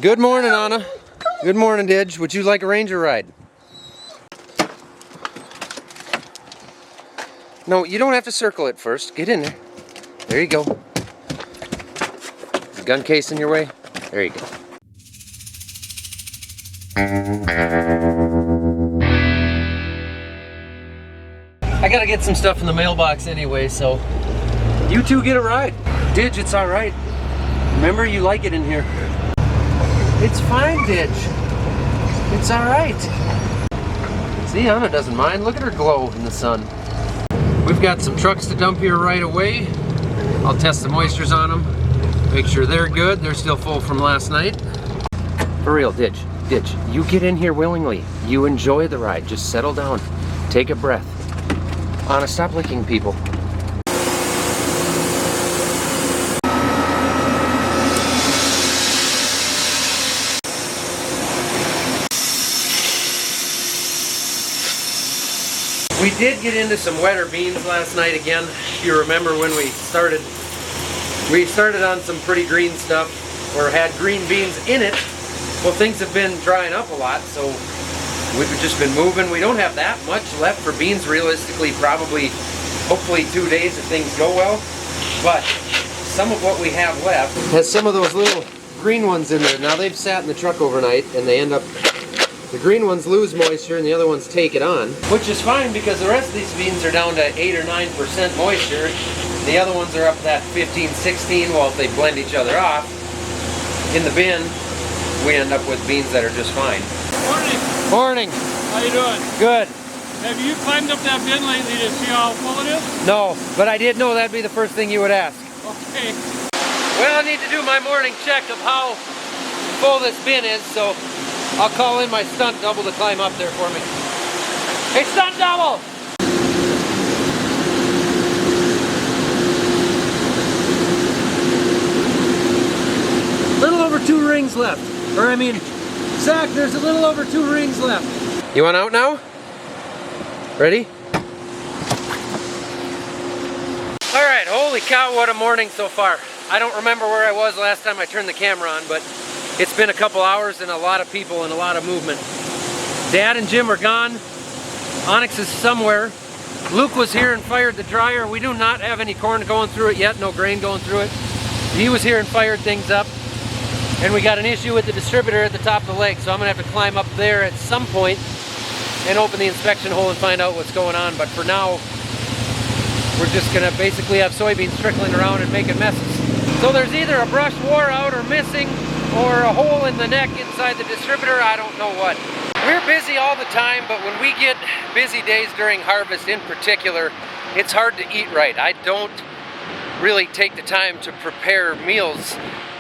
Good morning, Anna. Good morning, Didge. Would you like a ranger ride? No, you don't have to circle it first. Get in there. There you go. Is the gun case in your way? There you go. I gotta get some stuff in the mailbox anyway, so you two get a ride. Didge, it's all right. Remember, you like it in here. It's fine, Didge. It's all right. See, Anna doesn't mind. Look at her glow in the sun. We've got some trucks to dump here right away. I'll test the moistures on them. Make sure they're good. They're still full from last night. For real, Didge, you get in here willingly. You enjoy the ride. Just settle down. Take a breath. Anna, stop licking people. We did get into some wetter beans last night again. If you remember when we started on some pretty green stuff, or had green beans in it. Well, things have been drying up a lot, so we've just been moving. We don't have that much left for beans realistically, probably, hopefully 2 days if things go well. But some of what we have left has some of those little green ones in there. Now they've sat in the truck overnight and they end up, the green ones lose moisture and the other ones take it on. Which is fine because the rest of these beans are down to 8 or 9% moisture. The other ones are up to that 15, 16. Well, if they blend each other off in the bin, we end up with beans that are just fine. Morning. Morning. How you doing? Good. Have you climbed up that bin lately to see how full it is? No, but I did know that'd be the first thing you would ask. Okay. Well, I need to do my morning check of how full this bin is, so I'll call in my stunt double to climb up there for me. Hey, stunt double! Little over 2 rings left. Or I mean, Zach, there's a little over 2 rings left. You want out now? Ready? All right, holy cow, what a morning so far. I don't remember where I was last time I turned the camera on, but it's been a couple hours and a lot of people and a lot of movement. Dad and Jim are gone. Onyx is somewhere. Luke was here and fired the dryer. We do not have any corn going through it yet, no grain going through it. He was here and fired things up. And we got an issue with the distributor at the top of the lake, so I'm gonna have to climb up there at some point and open the inspection hole and find out what's going on. But for now, we're just gonna basically have soybeans trickling around and making messes. So there's either a brush wore out or missing, or a hole in the neck inside the distributor, I don't know what. We're busy all the time, but when we get busy days during harvest in particular, it's hard to eat right. I don't really take the time to prepare meals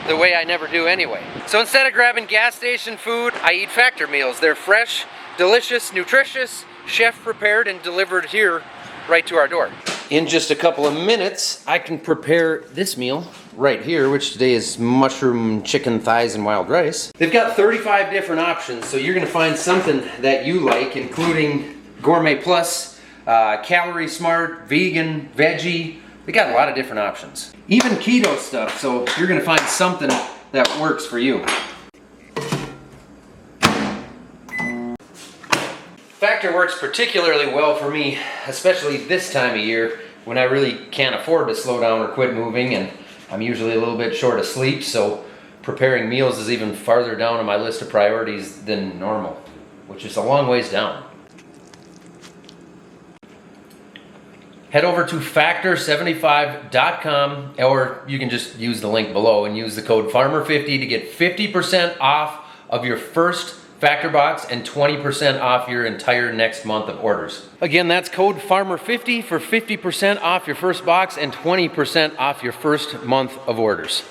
the way I never do anyway. So instead of grabbing gas station food, I eat factor meals. They're fresh, delicious, nutritious, chef prepared and delivered here right to our door. In just a couple of minutes, I can prepare this meal right here, which today is mushroom, chicken thighs, and wild rice. They've got 35 different options, so you're gonna find something that you like, including Gourmet Plus, Calorie Smart, Vegan, Veggie. They got a lot of different options. Even keto stuff, so you're gonna find something that works for you. Factor works particularly well for me, especially this time of year when I really can't afford to slow down or quit moving, and I'm usually a little bit short of sleep, so preparing meals is even farther down on my list of priorities than normal, which is a long ways down. Head over to factor75.com, or you can just use the link below and use the code FARMER50 to get 50% off of your first Factor box and 20% off your entire next month of orders. Again, that's code FARMER50 for 50% off your first box and 20% off your first month of orders.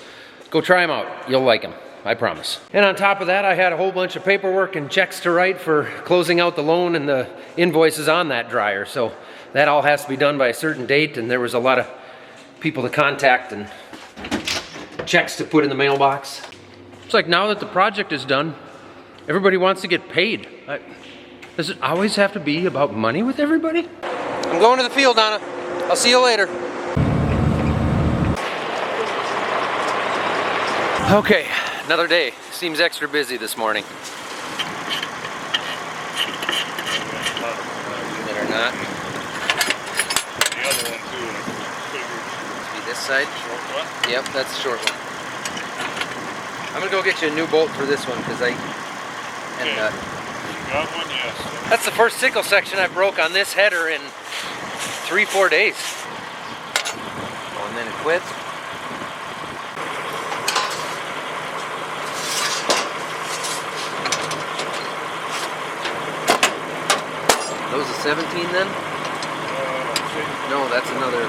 Go try them out. You'll like them, I promise. And on top of that, I had a whole bunch of paperwork and checks to write for closing out the loan and the invoices on that dryer. So that all has to be done by a certain date, and there was a lot of people to contact and checks to put in the mailbox. It's like now that the project is done, everybody wants to get paid. Does it always have to be about money with everybody? I'm going to the field, Donna. I'll see you later. Okay, another day. seems extra busy this morning. You that are not. The other one too. Must be this side. Short one? Yep, that's the short one. I'm gonna go get you a new bolt for this one because I. And You got one, yes. that's the first sickle section I broke on this header in 3-4 days. Oh, and then it quits. Those a 17 then? No, that's another.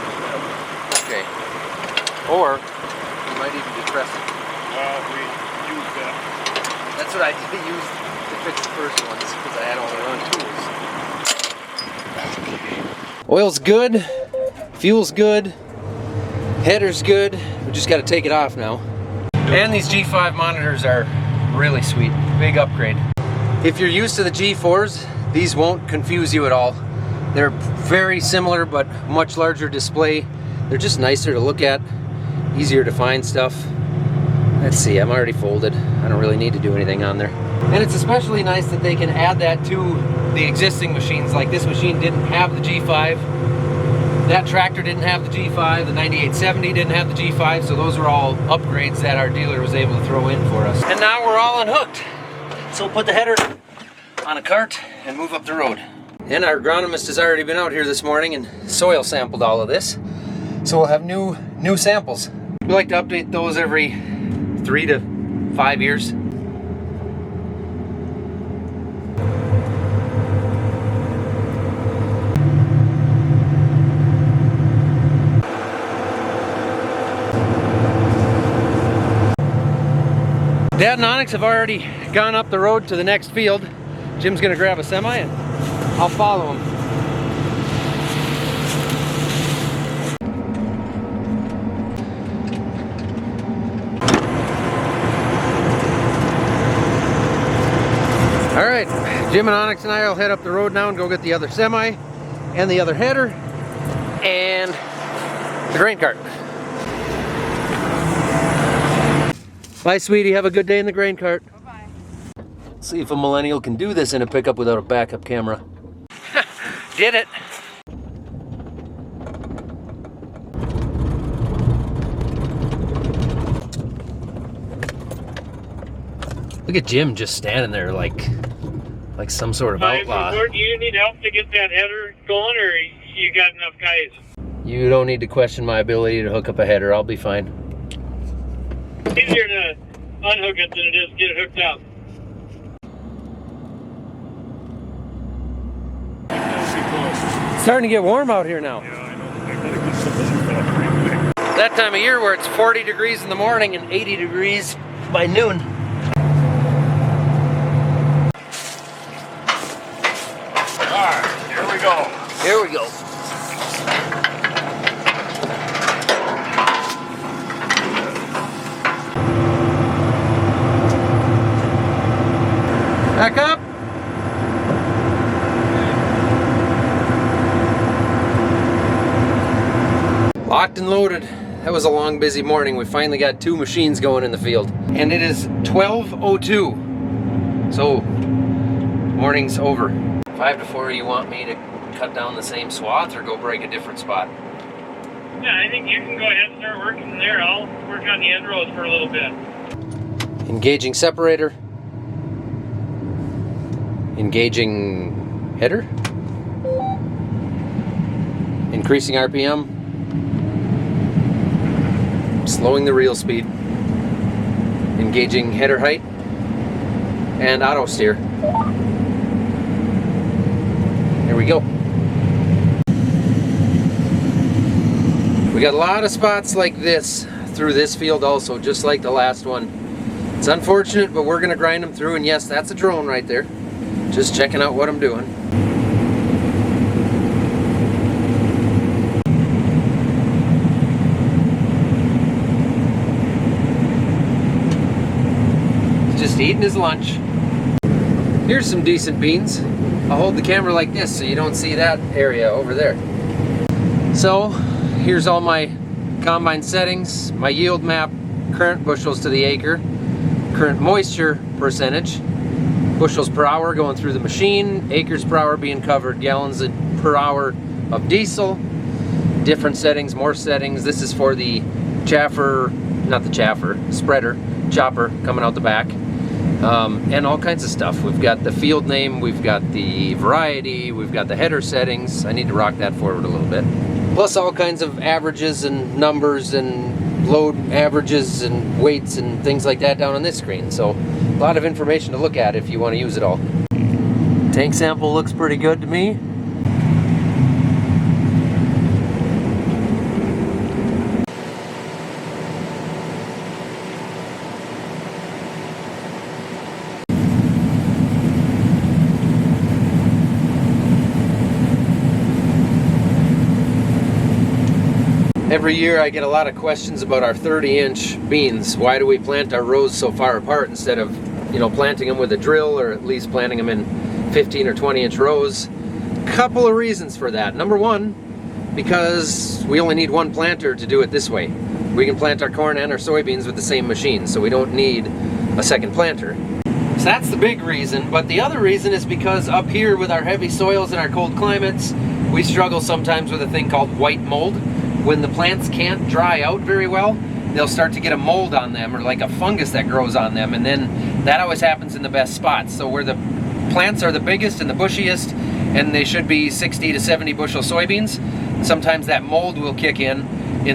Okay. Or you might even be pressing. Well, we use that. That's what I used to fix the first ones because I had all the run tools. Oil's good, fuel's good, header's good. We just got to take it off now. And these G5 monitors are really sweet. Big upgrade. If you're used to the G4s, these won't confuse you at all. They're very similar but much larger display. They're just nicer to look at, easier to find stuff. Let's see, I'm already folded. I don't really need to do anything on there. And it's especially nice that they can add that to the existing machines. Like this machine didn't have the G5. That tractor didn't have the G5. The 9870 didn't have the G5. So those are all upgrades that our dealer was able to throw in for us. And now we're all unhooked. So we'll put the header on a cart and move up the road. And our agronomist has already been out here this morning and soil sampled all of this. So we'll have new samples. We like to update those every 3 to 5 years. Dad and Onyx have already gone up the road to the next field. Jim's gonna grab a semi and I'll follow him. All right, Jim and Onyx and I will head up the road now and go get the other semi and the other header and the grain cart. Bye, sweetie. Have a good day in the grain cart. Bye-bye. See if a millennial can do this in a pickup without a backup camera. Did it. Look at Jim just standing there like some sort of outlaw. Do you need help to get that header going, or you got enough guys? You don't need to question my ability to hook up a header. I'll be fine. Easier to unhook it than it is to get it hooked up. It's starting to get warm out here now. Yeah, I know. I gotta get some of this stuff pretty quick. That time of year where it's 40 degrees in the morning and 80 degrees by noon. Alright, here we go. Here we go. Back up. Locked and loaded. That was a long, busy morning. We finally got 2 machines going in the field. And it is 12:02. So, morning's over. 5 to 4, you want me to cut down the same swath or go break a different spot? Yeah, I think you can go ahead and start working there. I'll work on the end rows for a little bit. Engaging separator. Engaging header. Increasing RPM. Slowing the reel speed. Engaging header height. And auto steer. Here we go. We got a lot of spots like this through this field also, just like the last one. It's unfortunate, but we're gonna grind them through, and yes, that's a drone right there. Just checking out what I'm doing. He's just eating his lunch. Here's some decent beans. I'll hold the camera like this so you don't see that area over there. So, here's all my combine settings, my yield map, current bushels to the acre. current moisture percentage, bushels per hour going through the machine, acres per hour being covered, gallons per hour of diesel, different settings, more settings. This is for the chaffer, not the chaffer, spreader, chopper coming out the back, and all kinds of stuff. We've got the field name, we've got the variety, we've got the header settings. I need to rock that forward a little bit. Plus all kinds of averages and numbers and load averages and weights and things like that down on this screen. So a lot of information to look at if you want to use it all. Tank sample looks pretty good to me. Every year I get a lot of questions about our 30-inch beans. Why do we plant our rows so far apart instead of, planting them with a drill, or at least planting them in 15 or 20-inch rows? Couple of reasons for that. Number one, because we only need one planter to do it this way. We can plant our corn and our soybeans with the same machine, so we don't need a second planter. So that's the big reason, but the other reason is because up here with our heavy soils and our cold climates, we struggle sometimes with a thing called white mold. When the plants can't dry out very well, they'll start to get a mold on them, or like a fungus that grows on them, and then that always happens in the best spots. So where the plants are the biggest and the bushiest, and they should be 60 to 70 bushel soybeans, sometimes that mold will kick in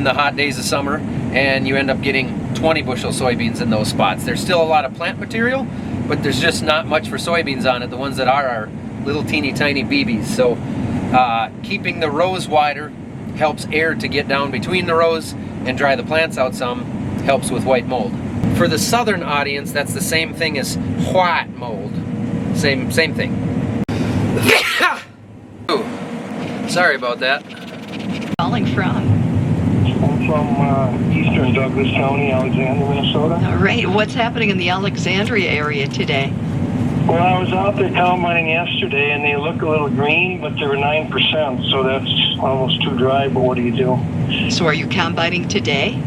the hot days of summer, and you end up getting 20 bushel soybeans in those spots. There's still a lot of plant material, but there's just not much for soybeans on it. The ones that are little teeny tiny BBs. So keeping the rows wider helps air to get down between the rows and dry the plants out some, helps with white mold. For the southern audience, that's the same thing as white mold. Same thing. Ooh, sorry about that. Calling from? I'm from eastern Douglas County, Alexandria, Minnesota. All right, what's happening in the Alexandria area today? Well, I was out there combining yesterday, and they look a little green, but they were 9%, so that's almost too dry, but what do you do? So are you combining today?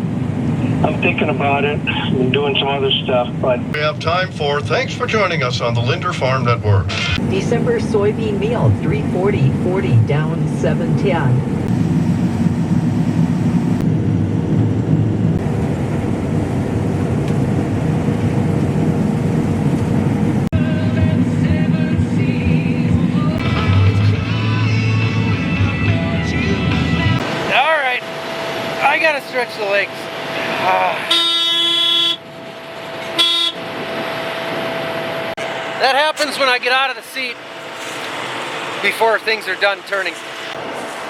I'm thinking about it. I've been doing some other stuff, but... We have time for thanks for joining us on the Linder Farm Network. December soybean meal, 340.40, down 710. I gotta stretch the legs. That happens when I get out of the seat before things are done turning.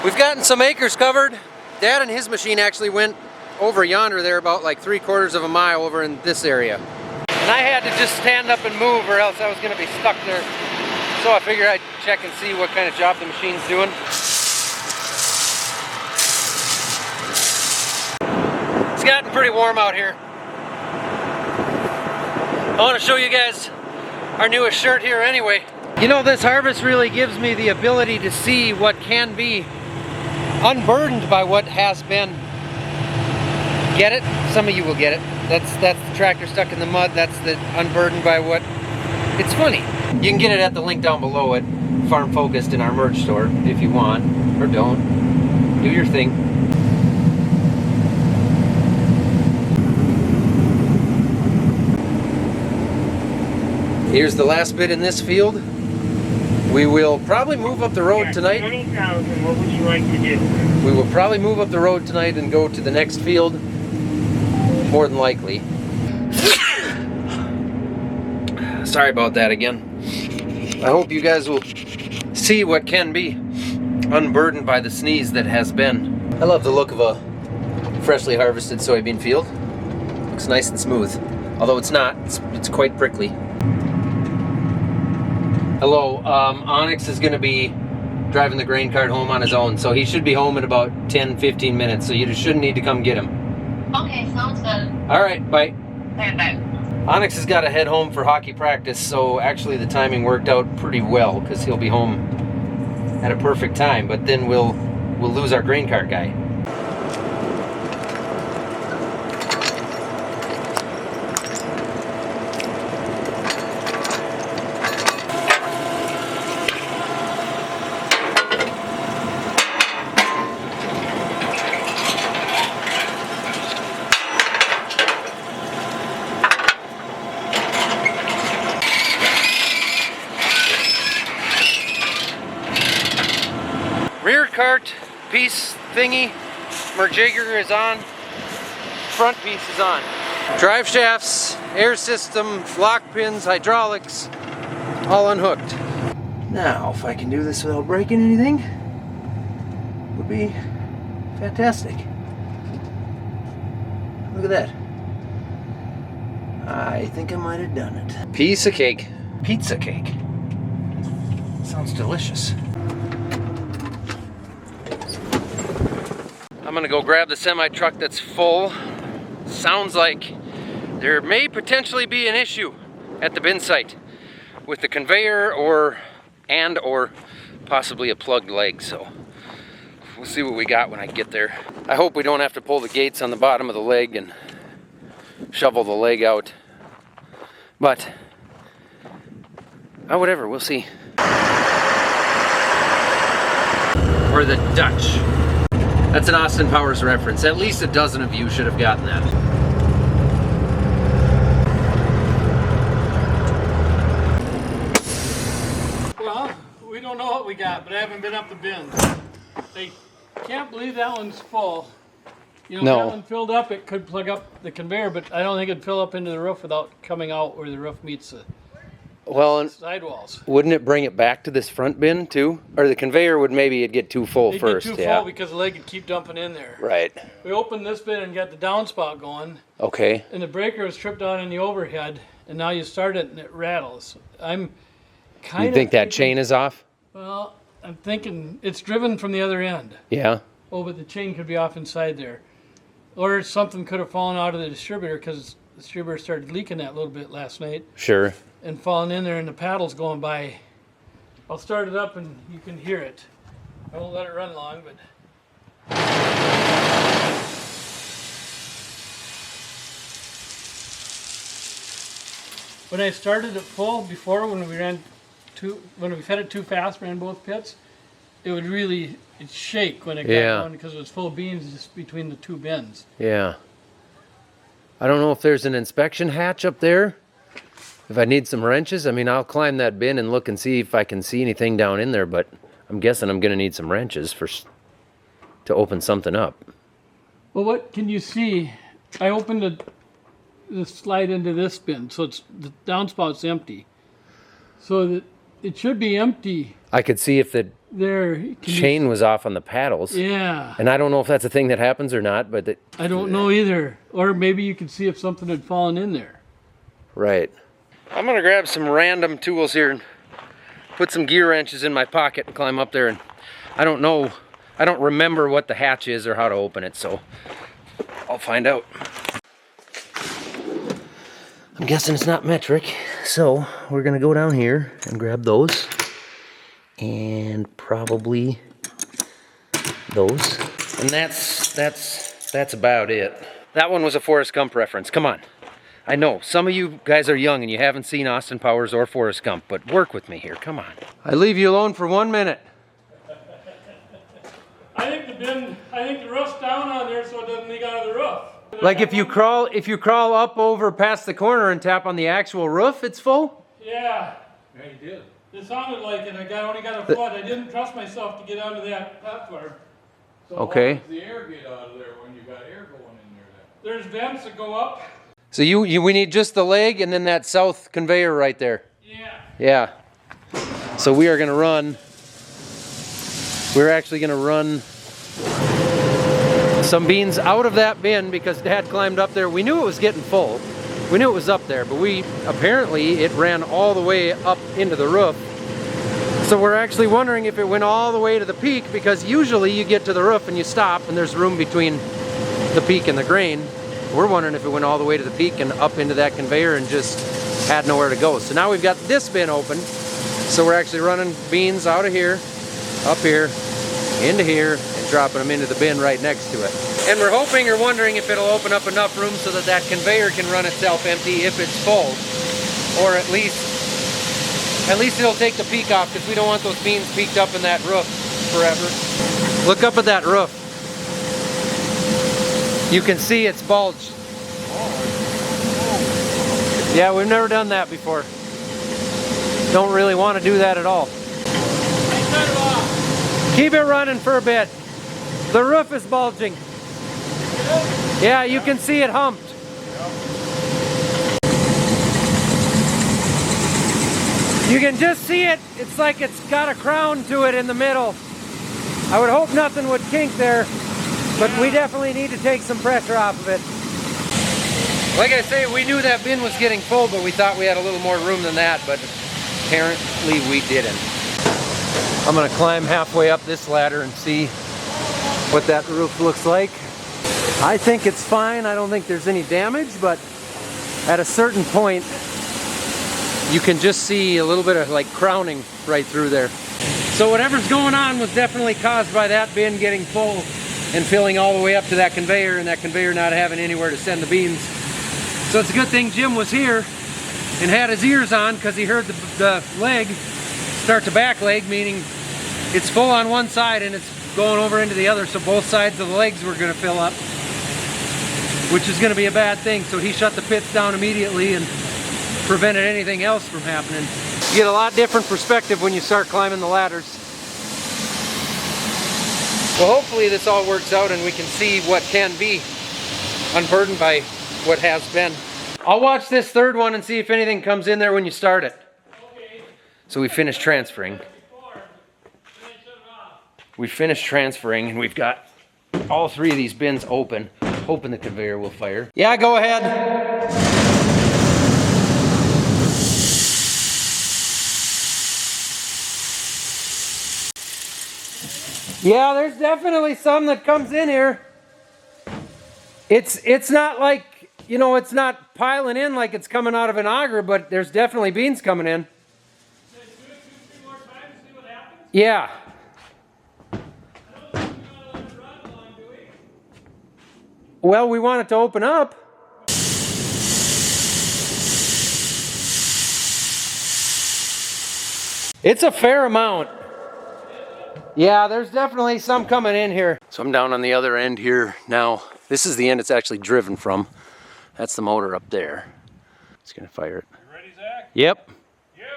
We've gotten some acres covered. Dad and his machine actually went over yonder there, about like 3/4 of a mile over in this area. And I had to just stand up and move, or else I was gonna be stuck there. So I figured I'd check and see what kind of job the machine's doing. It's gotten pretty warm out here. I want to show you guys our newest shirt here anyway. This harvest really gives me the ability to see what can be unburdened by what has been. Get it? Some of you will get it. That's the tractor stuck in the mud. That's the unburdened by what. It's funny. You can get it at the link down below at Farm Focused in our merch store if you want, or don't. Do your thing. Here's the last bit in this field. We will probably move up the road tonight. 20,000, what would you like to do? We will probably move up the road tonight and go to the next field, more than likely. Sorry about that again. I hope you guys will see what can be unburdened by the sneeze that has been. I love the look of a freshly harvested soybean field. Looks nice and smooth. Although it's not, it's quite prickly. Hello, Onyx is going to be driving the grain cart home on his own, so he should be home in about 10-15 minutes, so you just shouldn't need to come get him. Okay, sounds good. Alright, bye. Bye. Onyx has got to head home for hockey practice, so actually the timing worked out pretty well, because he'll be home at a perfect time, but then we'll lose our grain cart guy. cart piece thingy, Merjigger is on, front piece is on. Drive shafts, air system, lock pins, hydraulics, all unhooked. Now, if I can do this without breaking anything, would be fantastic. Look at that. I think I might have done it. Piece of cake. Pizza cake. Sounds delicious. I'm gonna go grab the semi-truck that's full. Sounds like there may potentially be an issue at the bin site with the conveyor or possibly a plugged leg, so we'll see what we got when I get there. I hope we don't have to pull the gates on the bottom of the leg and shovel the leg out, but whatever, we'll see. Or the Dutch. That's an Austin Powers reference. At least a dozen of you should have gotten that. Well, we don't know what we got, but I haven't been up the bins. I can't believe that one's full. You know, No. if that one filled up, it could plug up the conveyor, but I don't think it'd fill up into the roof without coming out where the roof meets the Well, and sidewalls. wouldn't it bring it back to this front bin too? Or the conveyor would maybe it'd get too full It'd first. get too full because the leg would keep dumping in there. Right. We opened this bin and got the downspout going, Okay. and the breaker was tripped on in the overhead, and now you start it and it rattles. I'm kind You of think that thinking- chain is off? Well, I'm thinking it's driven from the other end. Yeah. Oh, but the chain could be off inside there. Or something could have fallen out of the distributor because the distributor started leaking that little bit last night Sure. and falling in there and the paddle's going by. I'll start it up and you can hear it. I won't let it run long, but... When I started it full before, when we fed it too fast, ran both pits, it would really shake when it got Yeah. going because it was full of beans just between the two bins. Yeah. I don't know if there's an inspection hatch up there. If I need some wrenches, I mean, I'll climb that bin and look and see if I can see anything down in there, but I'm guessing I'm going to need some wrenches to open something up. Well, what can you see? I opened the slide into this bin, so the downspout's empty. So that it should be empty I could see if the there. Can you- chain was off on the paddles. Yeah, And I don't know if that's a thing that happens or not, but I don't know either. Or maybe you can see if something had fallen in there. right. I'm going to grab some random tools here and put some gear wrenches in my pocket and climb up there. And I don't know, I don't remember what the hatch is or how to open it, so I'll find out. I'm guessing it's not metric, so we're going to go down here and grab those. And probably those. And that's about it. That one was a Forrest Gump reference. Come on. I know, some of you guys are young and you haven't seen Austin Powers or Forrest Gump, but work with me here, come on. I leave you alone for 1 minute. I think the roof's down on there so it doesn't leak out of the roof. Like if you crawl up over past the corner and tap on the actual roof, it's full? Yeah. Yeah, you did. It sounded like it. Only got a foot. I didn't trust myself to get onto that platform. So Okay. how does the air get out of there when you got air going in there then? There's vents that go up. So we need just the leg and then that south conveyor right there. Yeah. Yeah. So we're actually gonna run some beans out of that bin because Dad climbed up there. We knew it was getting full. We knew it was up there, but apparently it ran all the way up into the roof. So we're actually wondering if it went all the way to the peak, because usually you get to the roof and you stop and there's room between the peak and the grain. We're wondering if it went all the way to the peak and up into that conveyor and just had nowhere to go. So now we've got this bin open. So we're actually running beans out of here, up here, into here, and dropping them into the bin right next to it. And we're hoping or wondering if it'll open up enough room so that that conveyor can run itself empty if it's full. Or at least it'll take the peak off, because we don't want those beans peaked up in that roof forever. Look up at that roof. You can see it's bulged. Yeah, we've never done that before. Don't really want to do that at all. Keep it running for a bit. The roof is bulging. Yeah, you can see it humped. You can just see it. It's like it's got a crown to it in the middle. I would hope nothing would kink there, but we definitely need to take some pressure off of it. Like I say, we knew that bin was getting full, but we thought we had a little more room than that, but apparently we didn't. I'm gonna climb halfway up this ladder and see what that roof looks like. I think it's fine. I don't think there's any damage, but at a certain point, you can just see a little bit of like crowning right through there. So whatever's going on was definitely caused by that bin getting full and filling all the way up to that conveyor, and that conveyor not having anywhere to send the beans. So it's a good thing Jim was here and had his ears on, because he heard the leg start to back leg, meaning it's full on one side and it's going over into the other, so both sides of the legs were going to fill up, which is going to be a bad thing. So he shut the pits down immediately and prevented anything else from happening. You get a lot different perspective when you start climbing the ladders. Well, hopefully this all works out and we can see what can be unburdened by what has been. I'll watch this third one and see if anything comes in there when you start it. Okay. So we finished transferring. We finished transferring and we've got all three of these bins open, hoping the conveyor will fire. Yeah, go ahead. Yeah, there's definitely some that comes in here. It's not like, you know, it's not piling in like it's coming out of an auger, but there's definitely beans coming in. Let's do it 2-3 more times and see what happens. Yeah. I don't think we want to let it run long, do we? Well, we want it to open up. It's a fair amount. Yeah, there's definitely some coming in here. So I'm down on the other end here now. This is the end it's actually driven from. That's the motor up there. It's gonna fire it. You ready, Zach? Yep. Yep.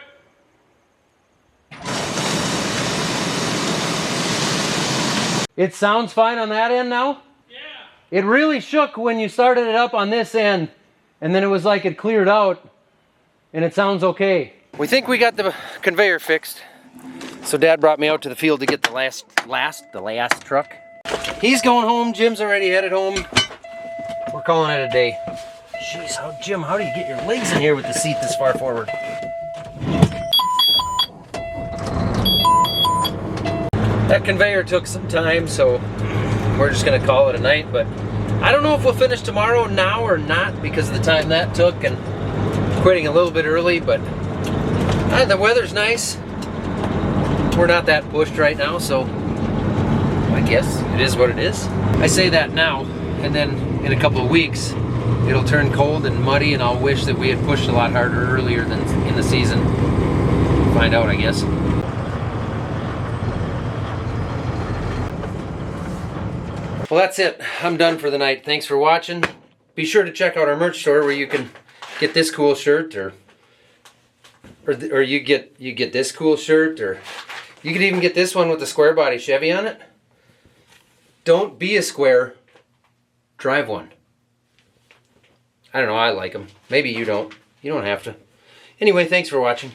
It sounds fine on that end now? Yeah. It really shook when you started it up on this end, and then it was like it cleared out, and it sounds okay. We think we got the conveyor fixed. So Dad brought me out to the field to get the last truck. He's going home, Jim's already headed home. We're calling it a day. Jeez, Jim, how do you get your legs in here with the seat this far forward? That conveyor took some time, so we're just gonna call it a night, but I don't know if we'll finish tomorrow now or not because of the time that took and quitting a little bit early, but the weather's nice. We're not that pushed right now, so I guess it is what it is. I say that now, and then in a couple of weeks, it'll turn cold and muddy, and I'll wish that we had pushed a lot harder earlier than in the season. Find out, I guess. Well, that's it. I'm done for the night. Thanks for watching. Be sure to check out our merch store where you can get this cool shirt, or you get this cool shirt, or you could even get this one with the square body Chevy on it. Don't be a square, drive one. I don't know, I like them. Maybe you don't. You don't have to. Anyway, thanks for watching.